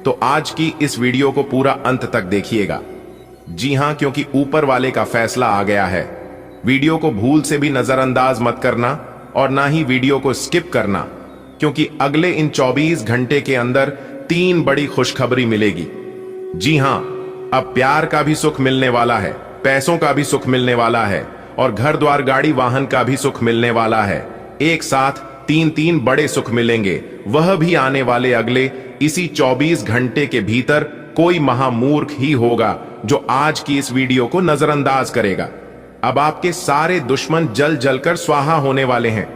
तो आज की इस वीडियो को पूरा अंत तक देखिएगा। जी हां, क्योंकि ऊपर वाले का फैसला आ गया है। वीडियो को भूल से भी नजरअंदाज मत करना और ना ही वीडियो को स्किप करना, क्योंकि अगले इन 24 घंटे के अंदर 3 बड़ी खुशखबरी मिलेगी। जी हां, अब प्यार का भी सुख मिलने वाला है, पैसों का भी सुख मिलने वाला है और घर द्वार गाड़ी वाहन का भी सुख मिलने वाला है। एक साथ 3 बड़े सुख मिलेंगे, वह भी आने वाले अगले इसी 24 घंटे के भीतर। कोई महामूर्ख ही होगा जो आज की इस वीडियो को नजरअंदाज करेगा। अब आपके सारे दुश्मन जल जलकर स्वाहा होने वाले हैं।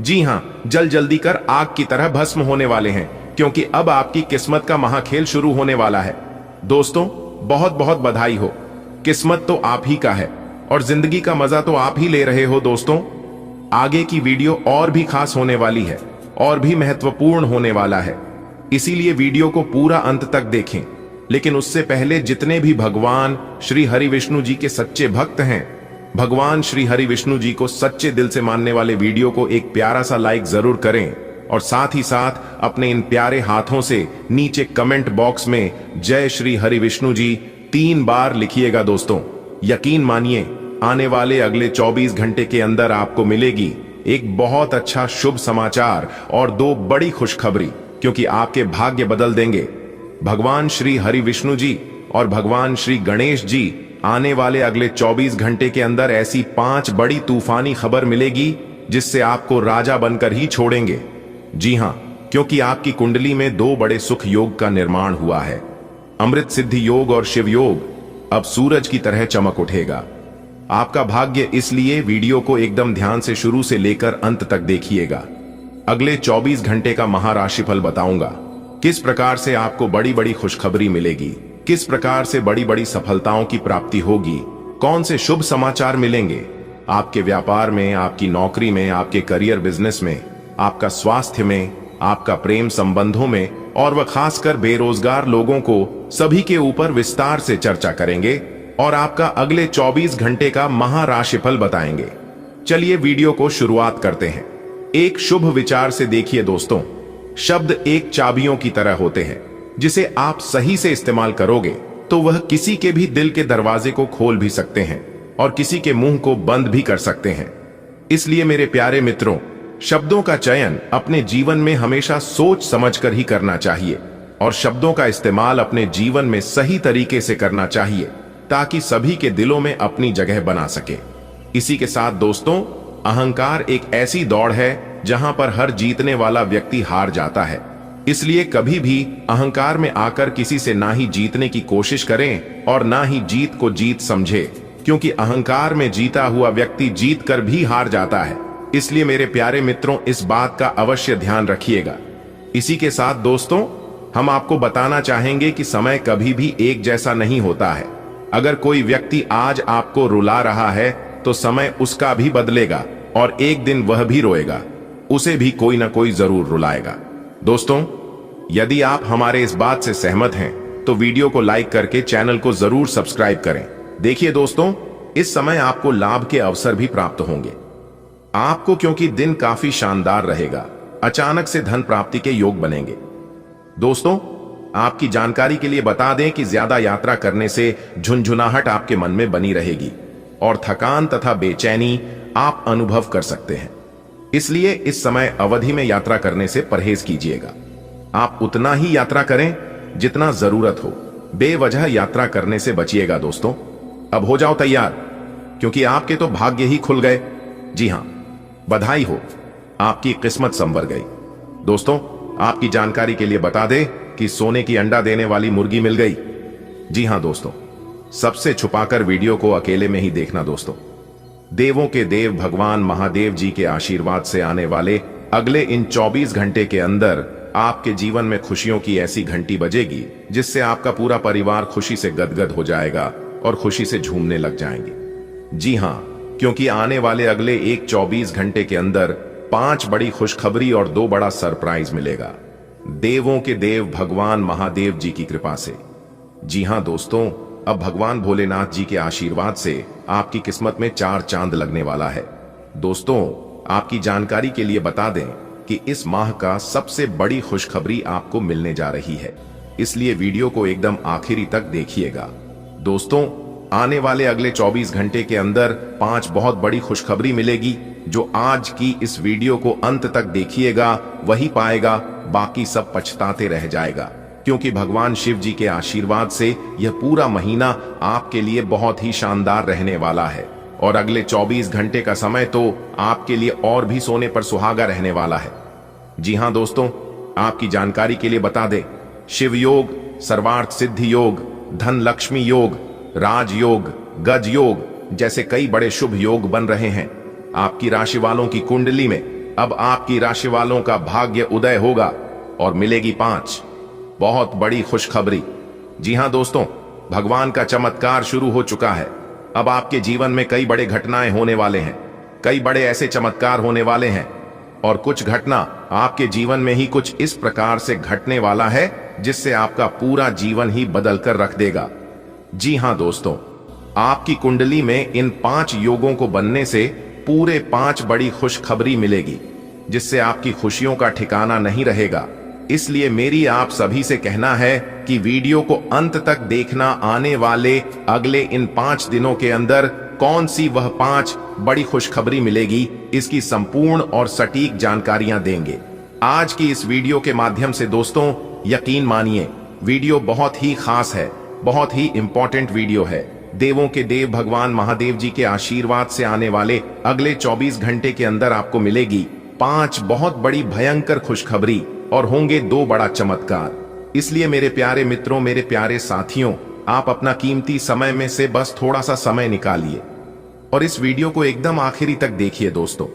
जी हां, जल जल्दी कर आग की तरह भस्म होने वाले हैं, क्योंकि अब आपकी किस्मत का महाखेल शुरू होने वाला है। दोस्तों, बहुत बहुत बधाई हो। किस्मत तो आप ही का है और जिंदगी का मजा तो आप ही ले रहे हो। दोस्तों, आगे की वीडियो और भी खास होने वाली है और भी महत्वपूर्ण होने वाला है, इसीलिए वीडियो को पूरा अंत तक देखें। लेकिन उससे पहले जितने भी भगवान श्री हरि विष्णु जी के सच्चे भक्त हैं, भगवान श्री हरि विष्णु जी को सच्चे दिल से मानने वाले वीडियो को एक प्यारा सा लाइक जरूर करें और साथ ही साथ अपने इन प्यारे हाथों से नीचे कमेंट बॉक्स में जय श्री हरि विष्णु जी 3 बार लिखिएगा। दोस्तों, यकीन मानिए, आने वाले अगले 24 घंटे के अंदर आपको मिलेगी एक बहुत अच्छा शुभ समाचार और 2 बड़ी खुशखबरी, क्योंकि आपके भाग्य बदल देंगे। भगवान श्री हरि विष्णु जी और भगवान श्री गणेश जी आने वाले अगले 24 घंटे के अंदर ऐसी 5 बड़ी तूफानी खबर मिलेगी जिससे आपको राजा बनकर ही छोड़ेंगे। जी हां, क्योंकि आपकी कुंडली में 2 बड़े सुख योग का निर्माण हुआ है। अमृत सिद्धि योग और शिव योग अब सूरज की तरह चमक उठेगा। आपका भाग्य, इसलिए वीडियो को एकदम ध्यान से शुरू से लेकर अंत तक देखिएगा। अगले 24 घंटे का महाराशिफल बताऊंगा, किस प्रकार से आपको बड़ी बड़ी खुशखबरी मिलेगी, किस प्रकार से बड़ी बड़ी सफलताओं की प्राप्ति होगी, कौन से शुभ समाचार मिलेंगे आपके व्यापार में, आपकी नौकरी में, आपके करियर बिजनेस में, आपका स्वास्थ्य में, आपका प्रेम संबंधों में, और वह खासकर बेरोजगार लोगों को सभी के ऊपर विस्तार से चर्चा करेंगे और आपका अगले 24 घंटे का महाराशिफल बताएंगे। चलिए वीडियो को शुरुआत करते हैं। एक शुभ विचार से देखिए दोस्तों, शब्द एक चाबियों की तरह होते हैं, जिसे आप सही से इस्तेमाल करोगे तो वह किसी के भी दिल के दरवाजे को खोल भी सकते हैं और किसी के मुंह को बंद भी कर सकते हैं। इसलिए मेरे प्यारे मित्रों, शब्दों का चयन अपने जीवन में हमेशा सोच समझकर ही करना चाहिए और शब्दों का इस्तेमाल अपने जीवन में सही तरीके से करना चाहिए, ताकि सभी के दिलों में अपनी जगह बना सके। इसी के साथ दोस्तों, अहंकार एक ऐसी दौड़ है जहां पर हर जीतने वाला व्यक्ति हार जाता है। इसलिए कभी भी अहंकार में आकर किसी से ना ही जीतने की कोशिश करें और ना ही जीत को जीत समझे, क्योंकि अहंकार में जीता हुआ व्यक्ति जीत कर भी हार जाता है। इसलिए मेरे प्यारे मित्रों, इस बात का अवश्य ध्यान रखिएगा। इसी के साथ दोस्तों, हम आपको बताना चाहेंगे कि समय कभी भी एक जैसा नहीं होता है। अगर कोई व्यक्ति आज आपको रुला रहा है तो समय उसका भी बदलेगा और एक दिन वह भी रोएगा, उसे भी कोई ना कोई जरूर रुलाएगा। दोस्तों, यदि आप हमारे इस बात से सहमत हैं तो वीडियो को लाइक करके चैनल को जरूर सब्सक्राइब करें। देखिए दोस्तों, इस समय आपको लाभ के अवसर भी प्राप्त होंगे आपको, क्योंकि दिन काफी शानदार रहेगा। अचानक से धन प्राप्ति के योग बनेंगे। दोस्तों, आपकी जानकारी के लिए बता दें कि ज्यादा यात्रा करने से झुनझुनाहट आपके मन में बनी रहेगी और थकान तथा बेचैनी आप अनुभव कर सकते हैं। इसलिए इस समय अवधि में यात्रा करने से परहेज कीजिएगा। आप उतना ही यात्रा करें जितना जरूरत हो, बेवजह यात्रा करने से बचिएगा। दोस्तों, अब हो जाओ तैयार, क्योंकि आपके तो भाग्य ही खुल गए। जी हां, बधाई हो, आपकी किस्मत संवर गई। दोस्तों, आपकी जानकारी के लिए बता दें कि सोने की अंडा देने वाली मुर्गी मिल गई। जी हां दोस्तों, सबसे छुपाकर वीडियो को अकेले में ही देखना। दोस्तों, देवों के देव भगवान महादेव जी के आशीर्वाद से आने वाले अगले इन 24 घंटे के अंदर आपके जीवन में खुशियों की ऐसी घंटी बजेगी जिससे आपका पूरा परिवार खुशी से गदगद हो जाएगा और खुशी से झूमने लग जाएंगे। जी हां, क्योंकि आने वाले अगले एक 24 घंटे के अंदर 5 बड़ी खुशखबरी और 2 बड़ा सरप्राइज मिलेगा, देवों के देव भगवान महादेव जी की कृपा से। जी हां दोस्तों, अब भगवान भोलेनाथ जी के आशीर्वाद से आपकी किस्मत में 4 चांद लगने वाला है। दोस्तों, आपकी जानकारी के लिए बता दें कि इस माह का सबसे बड़ी खुशखबरी आपको मिलने जा रही है, इसलिए वीडियो को एकदम आखिरी तक देखिएगा। दोस्तों, आने वाले अगले 24 घंटे के अंदर 5 बहुत बड़ी खुशखबरी मिलेगी। जो आज की इस वीडियो को अंत तक देखिएगा वही पाएगा, बाकी सब पछताते रह जाएगा, क्योंकि भगवान शिव जी के आशीर्वाद से यह पूरा महीना आपके लिए बहुत ही शानदार रहने वाला है और अगले 24 घंटे का समय तो आपके लिए और भी सोने पर सुहागा रहने वाला है। जी हां दोस्तों, आपकी जानकारी के लिए बता दें, शिव योग, सर्वार्थ सिद्धि योग, धन लक्ष्मी योग, राज योग, गज योग जैसे कई बड़े शुभ योग बन रहे हैं। आपकी राशि वालों की कुंडली में अब आपकी राशि वालों का भाग्य उदय होगा और मिलेगी 5 बहुत बड़ी खुशखबरी। जी हां दोस्तों, भगवान का चमत्कार शुरू हो चुका है। अब आपके जीवन में कई बड़े घटनाएं होने वाले हैं, कई बड़े ऐसे चमत्कार होने वाले हैं, और कुछ घटना आपके जीवन में ही कुछ इस प्रकार से घटने वाला है जिससे आपका पूरा जीवन ही बदल कर रख देगा। जी हां दोस्तों, आपकी कुंडली में इन 5 योगों को बनने से पूरे 5 बड़ी खुशखबरी मिलेगी, जिससे आपकी खुशियों का ठिकाना नहीं रहेगा। इसलिए मेरी आप सभी से कहना है कि वीडियो को अंत तक देखना। आने वाले अगले इन 5 दिनों के अंदर कौन सी वह 5 बड़ी खुशखबरी मिलेगी, इसकी संपूर्ण और सटीक जानकारियां देंगे आज की इस वीडियो के माध्यम से। दोस्तों यकीन मानिए, वीडियो बहुत ही खास है, बहुत ही इंपॉर्टेंट वीडियो है। देवों के देव भगवान महादेव जी के आशीर्वाद से आने वाले अगले 24 घंटे के अंदर आपको मिलेगी 5 बहुत बड़ी भयंकर खुशखबरी और होंगे 2 बड़ा चमत्कार। इसलिए मेरे प्यारे मित्रों, मेरे प्यारे साथियों, आप अपना कीमती समय में से बस थोड़ा सा समय निकालिए और इस वीडियो को एकदम आखिरी तक देखिए। दोस्तों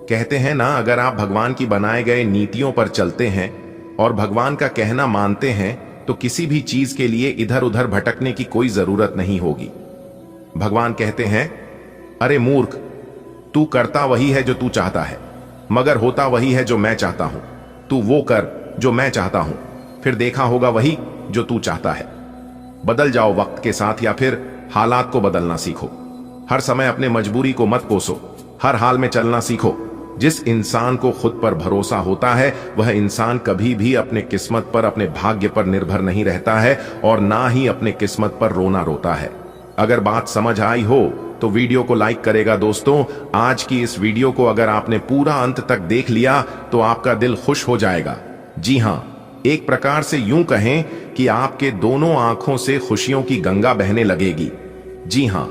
कहते हैं ना, अगर आप भगवान की बनाए गए नीतियों पर चलते हैं और भगवान का कहना मानते हैं तो किसी भी चीज के लिए इधर उधर भटकने की कोई जरूरत नहीं होगी। भगवान कहते हैं, अरे मूर्ख, तू करता वही है जो तू चाहता है, मगर होता वही है जो मैं चाहता हूं। तू वो कर जो मैं चाहता हूं, फिर देखा होगा वही जो तू चाहता है। बदल जाओ वक्त के साथ या फिर हालात को बदलना सीखो। हर समय अपने मजबूरी को मत कोसो, हर हाल में चलना सीखो। जिस इंसान को खुद पर भरोसा होता है वह इंसान कभी भी अपने किस्मत पर, अपने भाग्य पर निर्भर नहीं रहता है और ना ही अपने किस्मत पर रोना रोता है। अगर बात समझ आई हो तो वीडियो को लाइक करेगा। दोस्तों आज की इस वीडियो को अगर आपने पूरा अंत तक देख लिया तो आपका दिल खुश हो जाएगा। जी हां, एक प्रकार से यूं कहें कि आपके दोनों आंखों से खुशियों की गंगा बहने लगेगी। जी हां,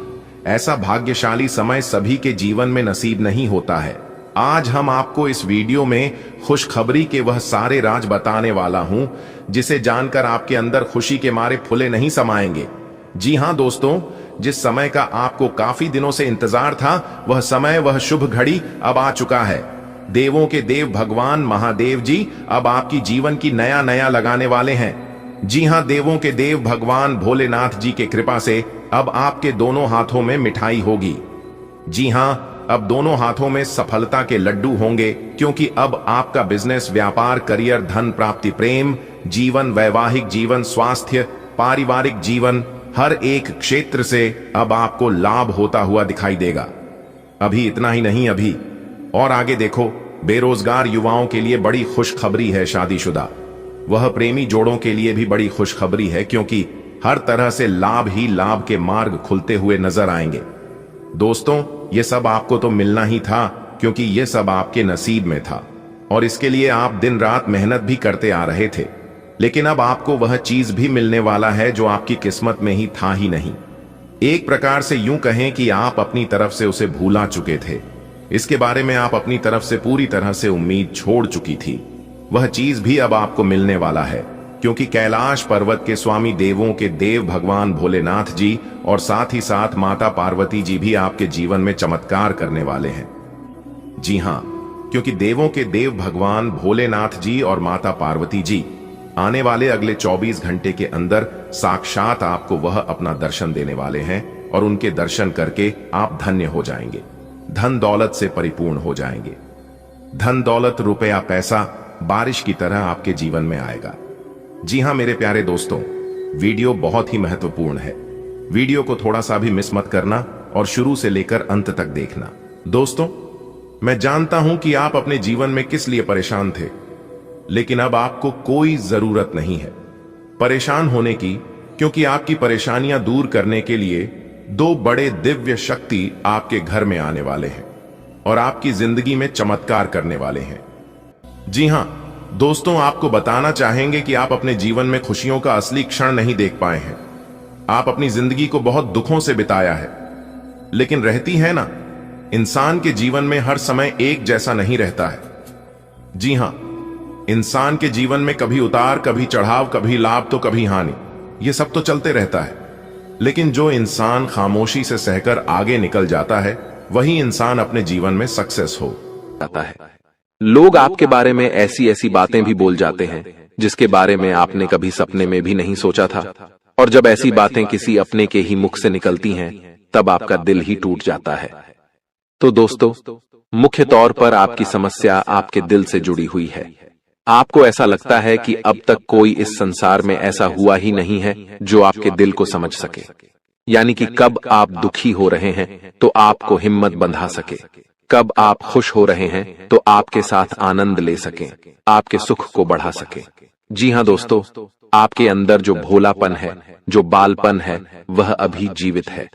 ऐसा भाग्यशाली समय सभी के जीवन में नसीब नहीं होता है। आज हम आपको इस वीडियो में खुशखबरी के वह सारे राज बताने वाला हूं जिसे जानकर आपके अंदर खुशी के मारे फुले नहीं समाएंगे। जी हां दोस्तों, जिस समय का आपको काफी दिनों से इंतजार था, वह समय, वह शुभ घड़ी अब आ चुका है। देवों के देव भगवान महादेव जी अब आपकी जीवन की नया नया लगाने वाले हैं। जी हां, देवों के देव भगवान भोलेनाथ जी के कृपा से अब आपके दोनों हाथों में मिठाई होगी। जी हां, अब दोनों हाथों में सफलता के लड्डू होंगे, क्योंकि अब आपका बिजनेस, व्यापार, करियर, धन प्राप्ति, प्रेम जीवन, वैवाहिक जीवन, स्वास्थ्य, पारिवारिक जीवन, हर एक क्षेत्र से अब आपको लाभ होता हुआ दिखाई देगा। अभी इतना ही नहीं, अभी और आगे देखो, बेरोजगार युवाओं के लिए बड़ी खुशखबरी है। शादीशुदा वह प्रेमी जोड़ों के लिए भी बड़ी खुशखबरी है, क्योंकि हर तरह से लाभ ही लाभ के मार्ग खुलते हुए नजर आएंगे। दोस्तों ये सब आपको तो मिलना ही था, क्योंकि ये सब आपके नसीब में था और इसके लिए आप दिन रात मेहनत भी करते आ रहे थे। लेकिन अब आपको वह चीज भी मिलने वाला है जो आपकी किस्मत में ही था ही नहीं। एक प्रकार से यूं कहें कि आप अपनी तरफ से उसे भूला चुके थे। इसके बारे में आप अपनी तरफ से पूरी तरह से उम्मीद छोड़ चुकी थी। वह चीज भी अब आपको मिलने वाला है, क्योंकि कैलाश पर्वत के स्वामी, देवों के देव भगवान भोलेनाथ जी और साथ ही साथ माता पार्वती जी भी आपके जीवन में चमत्कार करने वाले हैं। जी हां, क्योंकि देवों के देव भगवान भोलेनाथ जी और माता पार्वती जी आने वाले अगले 24 घंटे के अंदर साक्षात आपको वह अपना दर्शन देने वाले हैं और उनके दर्शन करके आप धन्य हो जाएंगे, धन दौलत से परिपूर्ण हो जाएंगे। धन दौलत, रुपया, पैसा बारिश की तरह आपके जीवन में आएगा। जी हां मेरे प्यारे दोस्तों, वीडियो बहुत ही महत्वपूर्ण है। वीडियो को थोड़ा सा भी मिस मत करना और शुरू से लेकर अंत तक देखना। दोस्तों मैं जानता हूं कि आप अपने जीवन में किस लिए परेशान थे, लेकिन अब आपको कोई जरूरत नहीं है परेशान होने की, क्योंकि आपकी परेशानियां दूर करने के लिए 2 बड़े दिव्य शक्ति आपके घर में आने वाले हैं और आपकी जिंदगी में चमत्कार करने वाले हैं। जी हां दोस्तों, आपको बताना चाहेंगे कि आप अपने जीवन में खुशियों का असली क्षण नहीं देख पाए हैं। आप अपनी जिंदगी को बहुत दुखों से बिताया है, लेकिन रहती है ना, इंसान के जीवन में हर समय एक जैसा नहीं रहता है। जी हां, इंसान के जीवन में कभी उतार, कभी चढ़ाव, कभी लाभ तो कभी हानि, ये सब तो चलते रहता है। लेकिन जो इंसान खामोशी से सहकर आगे निकल जाता है, वही इंसान अपने जीवन में सक्सेस हो जाता है। लोग आपके बारे में ऐसी ऐसी बातें भी बोल जाते हैं जिसके बारे में आपने कभी सपने में भी नहीं सोचा था, और जब ऐसी बातें किसी अपने के ही मुख से निकलती हैं तब आपका दिल ही टूट जाता है। तो दोस्तों, मुख्य तौर पर आपकी समस्या आपके दिल से जुड़ी हुई है। आपको ऐसा लगता है कि अब तक कोई इस संसार में ऐसा हुआ ही नहीं है जो आपके दिल को समझ सके, यानी कि कब आप दुखी हो रहे हैं तो आपको हिम्मत बंधा सके, कब आप खुश हो रहे हैं तो आपके साथ आनंद ले सके, आपके सुख को बढ़ा सके। जी हाँ दोस्तों, आपके अंदर जो भोलापन है, जो बालपन है, वह अभी जीवित है।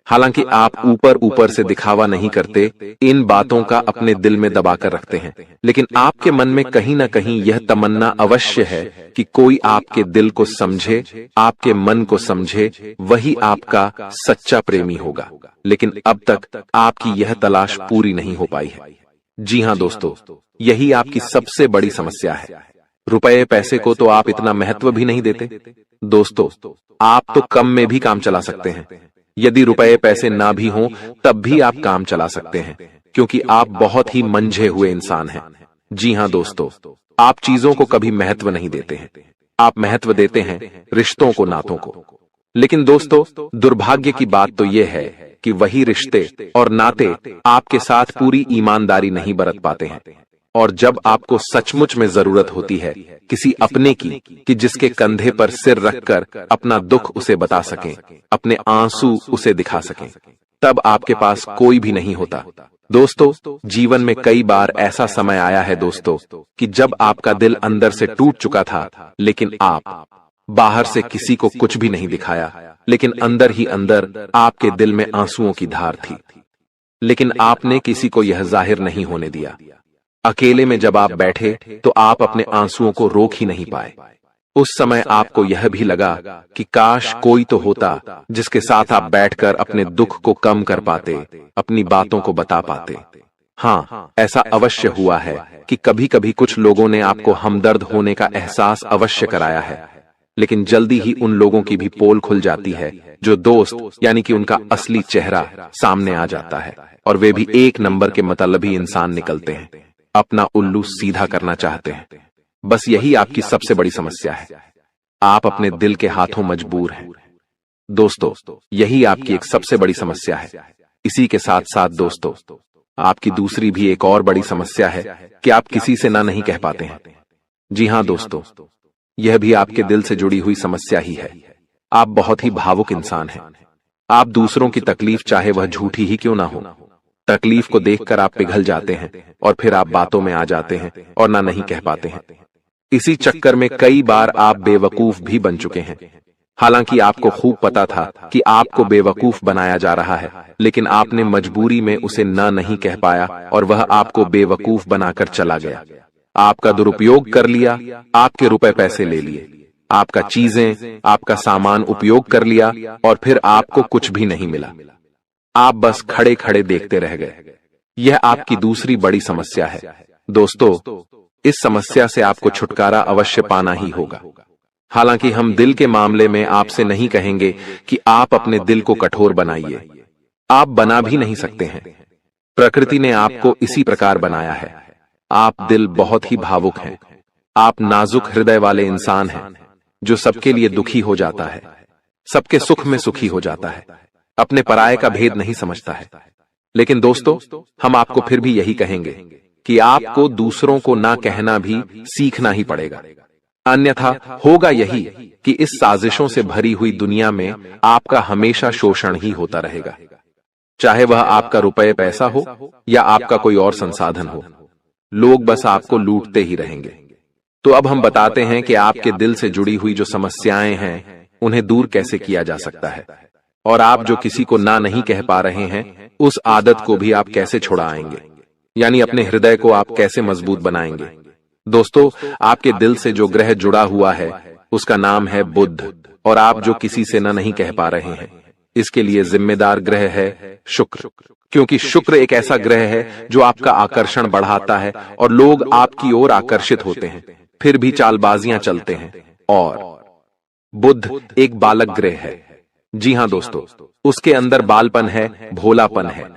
हालांकि आप ऊपर ऊपर से दिखावा नहीं करते, इन बातों का अपने दिल में दबा कर रखते हैं, लेकिन आपके मन में कहीं ना कहीं यह तमन्ना अवश्य है कि कोई आपके दिल को समझे, आपके मन को समझे, वही आपका सच्चा प्रेमी होगा। लेकिन अब तक आपकी यह तलाश पूरी नहीं हो पाई है। जी हाँ दोस्तों, यही आपकी सबसे बड़ी समस्या है। रुपए पैसे को तो आप इतना महत्व भी नहीं देते। दोस्तों, आप तो कम में भी काम चला सकते हैं। यदि रुपए पैसे ना भी हों तब भी आप काम चला सकते हैं, क्योंकि आप बहुत ही मंझे हुए इंसान हैं। जी हाँ दोस्तों, आप चीजों को कभी महत्व नहीं देते हैं, आप महत्व देते हैं रिश्तों को, नातों को। लेकिन दोस्तों, दुर्भाग्य की बात तो यह है कि वही रिश्ते और नाते आपके साथ पूरी ईमानदारी नहीं बरत पाते हैं। और जब आपको सचमुच में जरूरत होती है किसी अपने की, कि जिसके कंधे पर सिर रखकर अपना दुख उसे बता सकें, अपने आंसू उसे दिखा सकें, तब आपके पास कोई भी नहीं होता। दोस्तों, जीवन में कई बार ऐसा समय आया है दोस्तों कि जब आपका दिल अंदर से टूट चुका था, लेकिन आप बाहर से किसी को कुछ भी नहीं दिखाया, लेकिन अंदर ही अंदर आपके दिल में आंसुओं की धार थी, लेकिन आपने किसी को यह जाहिर नहीं होने दिया। अकेले में जब आप बैठे तो आप अपने आंसुओं को रोक ही नहीं पाए। उस समय आपको यह भी लगा कि काश कोई तो होता जिसके साथ आप बैठकर अपने दुख को कम कर पाते, अपनी बातों को बता पाते। हाँ, ऐसा अवश्य हुआ है कि कभी कभी कुछ लोगों ने आपको हमदर्द होने का एहसास अवश्य कराया है, लेकिन जल्दी ही उन लोगों की भी पोल खुल जाती है जो दोस्त, यानी कि उनका असली चेहरा सामने आ जाता है, और वे भी एक नंबर के मतलबी इंसान निकलते हैं, अपना उल्लू सीधा करना चाहते हैं। बस यही आपकी सबसे बड़ी समस्या है, आप अपने दिल के हाथों मजबूर हैं। दोस्तों, यही आपकी एक सबसे बड़ी समस्या है। इसी के साथ साथ दोस्तों, आपकी दूसरी भी एक और बड़ी समस्या है कि आप किसी से ना नहीं कह पाते हैं। जी हाँ दोस्तों, यह भी आपके दिल से जुड़ी हुई समस्या ही है। आप बहुत ही भावुक इंसान हैं। आप दूसरों की तकलीफ, चाहे वह झूठी ही क्यों ना हो, तकलीफ को देखकर आप पिघल जाते हैं और फिर आप बातों में आ जाते हैं और ना नहीं कह पाते हैं। इसी चक्कर में कई बार आप बेवकूफ भी बन चुके हैं। हालांकि आपको खूब पता था कि आपको बेवकूफ बनाया जा रहा है, लेकिन आपने मजबूरी में उसे ना नहीं कह पाया और वह आपको बेवकूफ बनाकर चला गया। आपका दुरुपयोग कर लिया, आपके रुपए पैसे ले लिए, आपका चीजें, आपका सामान उपयोग कर लिया और फिर आपको कुछ भी नहीं मिला। आप बस खड़े खड़े देखते रह गए। यह आपकी दूसरी बड़ी समस्या है। दोस्तों, इस समस्या से आपको छुटकारा अवश्य पाना ही होगा। हालांकि हम दिल के मामले में आपसे नहीं कहेंगे कि आप अपने दिल को कठोर बनाइए, आप बना भी नहीं सकते हैं। प्रकृति ने आपको इसी प्रकार बनाया है। आप दिल बहुत ही भावुक हैं, आप नाजुक हृदय वाले इंसान हैं जो सबके लिए दुखी हो जाता है, सबके सुख में सुखी हो जाता है, अपने पराये का भेद नहीं समझता है। लेकिन दोस्तों, हम आपको फिर भी यही कहेंगे कि आपको दूसरों को ना कहना भी सीखना ही पड़ेगा, अन्यथा होगा यही कि इस साजिशों से भरी हुई दुनिया में आपका हमेशा शोषण ही होता रहेगा, चाहे वह आपका रुपये पैसा हो या आपका कोई और संसाधन हो। लोग बस आपको लूटते ही रहेंगे। तो अब हम बताते हैं कि आपके दिल से जुड़ी हुई जो समस्याएं हैं उन्हें दूर कैसे किया जा सकता है, और आप जो किसी को ना नहीं कह पा रहे हैं उस आदत को भी आप कैसे छुड़ाएंगे, यानी अपने हृदय को आप कैसे मजबूत बनाएंगे। दोस्तों, आपके दिल से जो ग्रह जुड़ा हुआ है उसका नाम है बुध, और आप जो किसी से ना नहीं कह पा रहे हैं इसके लिए जिम्मेदार ग्रह है शुक्र, क्योंकि शुक्र एक ऐसा ग्रह है जो आपका आकर्षण बढ़ाता है और लोग आपकी ओर आकर्षित होते हैं, फिर भी चालबाजियां चलते हैं। और बुध एक बालक ग्रह है। जी हां दोस्तों, उसके अंदर बालपन है, भोलापन है,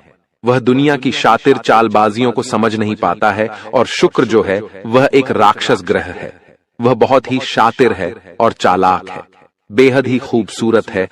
वह दुनिया की शातिर चालबाजियों को समझ नहीं पाता है और शुक्र जो है वह एक राक्षस ग्रह है। वह बहुत ही शातिर है और चालाक है, बेहद ही खूबसूरत है।